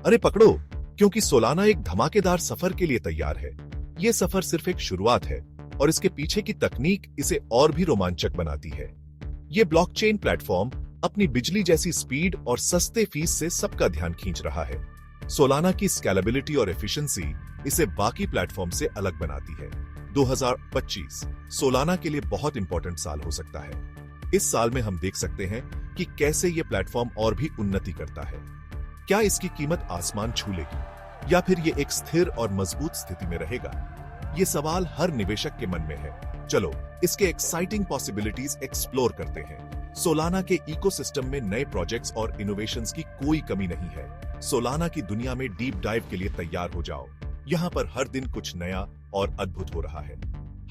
अरे पकड़ो, क्योंकि सोलाना एक धमाकेदार सफर के लिए तैयार है। ये सफर सिर्फ एक शुरुआत है और इसके पीछे की तकनीक इसे और भी रोमांचक बनाती है। ये ब्लॉकचेन प्लेटफॉर्म अपनी बिजली जैसी स्पीड और सस्ते फीस से सबका ध्यान खींच रहा है। सोलाना की स्केलेबिलिटी और एफिशिएंसी इसे बाकी प्लेटफॉर्म से अलग बनाती है। 2025 सोलाना के लिए बहुत इंपॉर्टेंट साल हो सकता है। इस साल में हम देख सकते हैं कि कैसे ये प्लेटफॉर्म और भी उन्नति करता है। क्या इसकी कीमत आसमान छू लेगी या फिर ये एक स्थिर और मजबूत स्थिति में रहेगा? ये सवाल हर निवेशक के मन में है। चलो इसके एक्साइटिंग पॉसिबिलिटीज एक्सप्लोर करते हैं। सोलाना के इकोसिस्टम में नए प्रोजेक्ट्स और इनोवेशंस की कोई कमी नहीं है। सोलाना की दुनिया में डीप डाइव के लिए तैयार हो जाओ। यहाँ पर हर दिन कुछ नया और अद्भुत हो रहा है।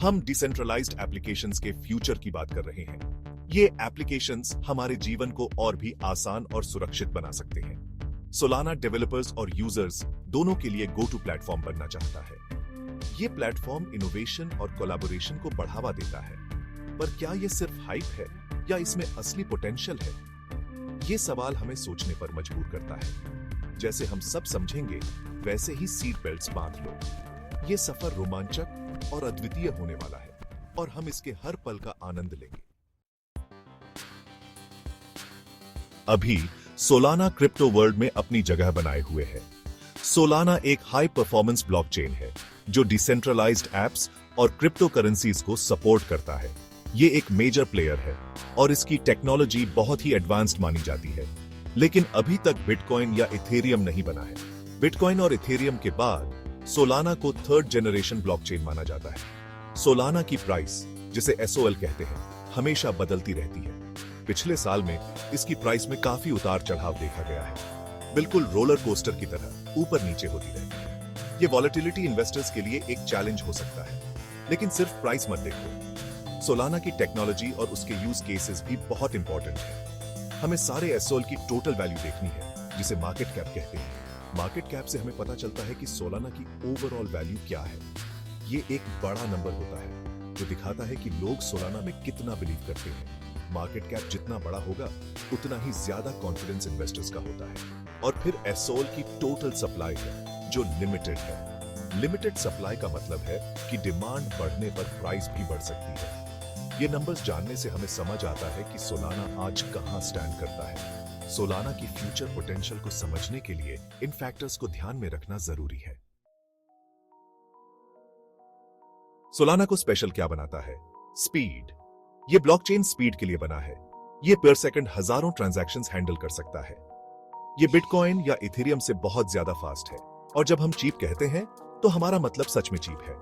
हम डिसेंट्रलाइज्ड एप्लीकेशंस के फ्यूचर की बात कर रहे हैं। ये एप्लीकेशंस हमारे जीवन को और भी आसान और सुरक्षित बना सकते हैं। सोलाना डेवलपर्स और यूजर्स दोनों के लिए गो टू प्लेटफॉर्म बनना चाहता है। ये प्लेटफॉर्म इनोवेशन और कोलैबोरेशन को बढ़ावा देता है। पर क्या ये सिर्फ हाइप है या इसमें असली पोटेंशियल है? ये सवाल हमें सोचने पर मजबूर करता है। जैसे हम सब समझेंगे वैसे ही सीट बेल्ट्स बांध लो। ये सफर रोमांचक और अद्वितीय होने वाला है और हम इसके हर पल का आनंद लेंगे। अभी सोलाना क्रिप्टो वर्ल्ड में अपनी जगह बनाए हुए है। सोलाना एक हाई परफॉर्मेंस ब्लॉकचेन है जो डिसेंट्रलाइज्ड एप्स और क्रिप्टो करेंसीज को सपोर्ट करता है। ये एक मेजर प्लेयर है और इसकी टेक्नोलॉजी बहुत ही एडवांस्ड मानी जाती है। लेकिन अभी तक बिटकॉइन या इथेरियम नहीं बना है। बिटकॉइन और इथेरियम के बाद सोलाना को थर्ड जनरेशन ब्लॉकचेन माना जाता है। सोलाना की प्राइस, जिसे SOL कहते हैं, हमेशा बदलती रहती है। पिछले साल में इसकी प्राइस में काफी उतार चढ़ाव देखा गया है। बिल्कुल रोलर कोस्टर की तरह ऊपर नीचे होती रहती है। ये वॉलेटिलिटी इन्वेस्टर्स के लिए एक चैलेंज हो सकता है। लेकिन सिर्फ प्राइस मत देखो, सोलाना की टेक्नोलॉजी और उसके यूज केसेस भी बहुत इंपॉर्टेंट है। हमें सारे SOL की टोटल वैल्यू देखनी है, जिसे मार्केट कैप कहते हैं। मार्केट कैप से हमें पता चलता है कि सोलाना की ओवरऑल वैल्यू क्या है। ये एक बड़ा नंबर होता है जो दिखाता है कि लोग सोलाना में कितना बिलीव करते हैं। मार्केट कैप जितना बड़ा होगा उतना ही ज्यादा कॉन्फिडेंस इन्वेस्टर्स का होता है। और फिर SOL की टोटल सप्लाई है जो लिमिटेड है। लिमिटेड सप्लाई का मतलब है कि डिमांड बढ़ने पर प्राइस भी बढ़ सकती है। ये नंबर्स जानने से हमें समझ आता है कि सोलाना आज कहां स्टैंड करता है। सोलाना की फ्यूचर पोटेंशियल को समझने के लिए इन फैक्टर्स को ध्यान में रखना जरूरी है। सोलाना को स्पेशल क्या बनाता है? स्पीड। ये ब्लॉकचेन स्पीड के लिए बना है। ये पर सेकंड हजारों ट्रांजैक्शंस हैंडल कर सकता है। ये बिटकॉइन या इथेरियम से बहुत ज्यादा फास्ट है। और जब हम चीप कहते हैं तो हमारा मतलब सच में चीप है।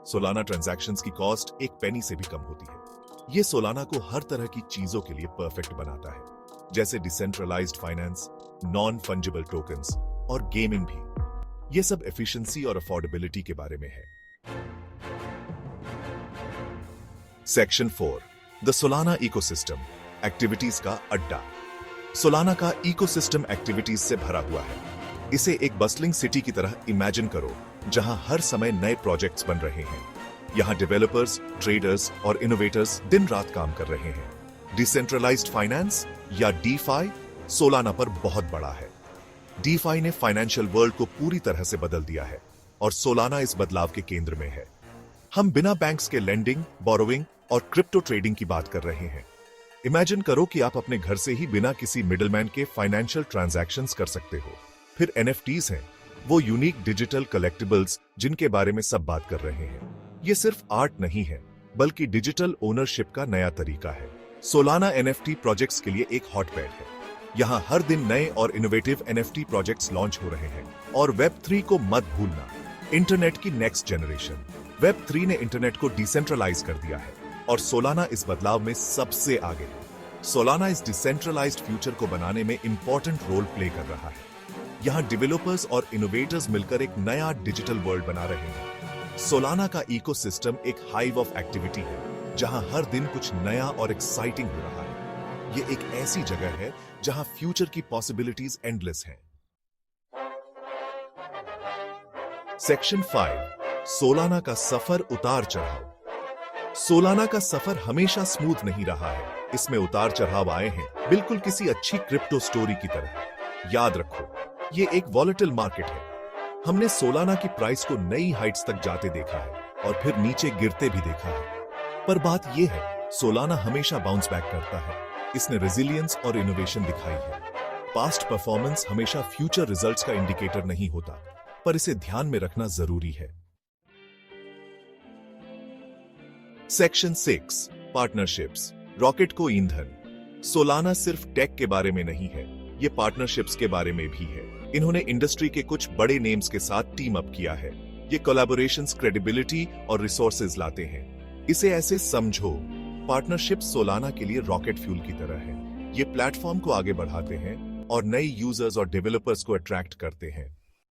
सोलाना ट्रांजैक्शंस की कॉस्ट एक पेनी से भी कम होती है। ये सोलाना को हर तरह की चीजों के लिए परफेक्ट बनाता है, जैसे decentralised finance, non fungible tokens और गेमिंग भी। ये सब एफिशिएंसी और अफोर्डेबिलिटी के बारे में है। Section 4, the Solana ecosystem, activities का अड्डा। सोलाना का इकोसिस्टम एक्टिविटीज से भरा हुआ है। इसे एक बस्लिंग सिटी की तरह इमेजिन करो, जहां हर समय नए प्रोजेक्ट्स बन रहे हैं। यहां डेवलपर्स, ट्रेडर्स और इनोवेटर्स दिन रात काम कर रहे हैं। डिसेंट्रलाइज्ड फाइनेंस या DeFi सोलाना पर बहुत बड़ा है। DeFi ने फाइनेंशियल वर्ल्ड को पूरी तरह से बदल दिया है और सोलाना इस बदलाव के केंद्र में है। हम बिना बैंक्स के लेंडिंग, बोरोइंग और क्रिप्टो ट्रेडिंग की बात कर रहे हैं। इमेजिन करो कि आप अपने घर से ही बिना किसी मिडलमैन के फाइनेंशियल ट्रांजैक्शंस कर सकते हो। फिर NFTs हैं, वो यूनिक डिजिटल कलेक्टिबल्स जिनके बारे में सब बात कर रहे हैं। ये सिर्फ आर्ट नहीं है, बल्कि डिजिटल ओनरशिप का नया तरीका है। सोलाना NFT प्रोजेक्ट्स के लिए एक हॉटबेड है। यहाँ हर दिन नए और इनोवेटिव NFT प्रोजेक्ट्स लॉन्च हो रहे हैं। और Web3 को मत भूलना, इंटरनेट की नेक्स्ट जनरेशन। Web3 ने इंटरनेट को डिसेंट्रलाइज कर दिया है और सोलाना इस बदलाव में सबसे आगे है। सोलाना इस डिसेंट्रलाइज्ड फ्यूचर को बनाने में इंपॉर्टेंट रोल प्ले कर रहा है। यहाँ डेवलपर्स और इनोवेटर्स मिलकर एक नया डिजिटल वर्ल्ड बना रहे हैं। सोलाना का इकोसिस्टम एक हाइव ऑफ एक्टिविटी है, जहां हर दिन कुछ नया और एक्साइटिंग हो रहा है। ये एक ऐसी जगह है जहां फ्यूचर की पॉसिबिलिटीज एंडलेस हैं। सेक्शन 5, सोलाना का सफर उतार चढ़ाव। सोलाना का सफर हमेशा स्मूथ नहीं रहा है। इसमें उतार चढ़ाव आए हैं, बिल्कुल किसी अच्छी क्रिप्टो स्टोरी की तरह। याद रखो, ये एक वॉलेटिल मार्केट है। हमने सोलाना की प्राइस को नई हाइट्स तक जाते देखा है और फिर नीचे गिरते भी देखा है। पर बात यह है, सोलाना हमेशा बाउंस बैक करता है। इसने रेजिलियंस और इनोवेशन दिखाई है। पास्ट परफॉर्मेंस हमेशा फ्यूचर रिजल्ट्स का इंडिकेटर नहीं होता, पर इसे ध्यान में रखना जरूरी है। Section 6 partnerships. रॉकेट को ईंधन। सोलाना सिर्फ टेक के बारे में नहीं है, ये पार्टनरशिप्स के बारे में भी है। इन्होंने इंडस्ट्री के कुछ बड़े नेम्स के साथ टीम अप किया है। ये कोलैबोरेशंस क्रेडिबिलिटी और रिसोर्सेज लाते हैं। इसे ऐसे समझो, पार्टनरशिप सोलाना के लिए रॉकेट फ्यूल की तरह है। ये प्लेटफॉर्म को आगे बढ़ाते हैं और नए यूजर्स और डेवलपर्स को अट्रैक्ट करते हैं।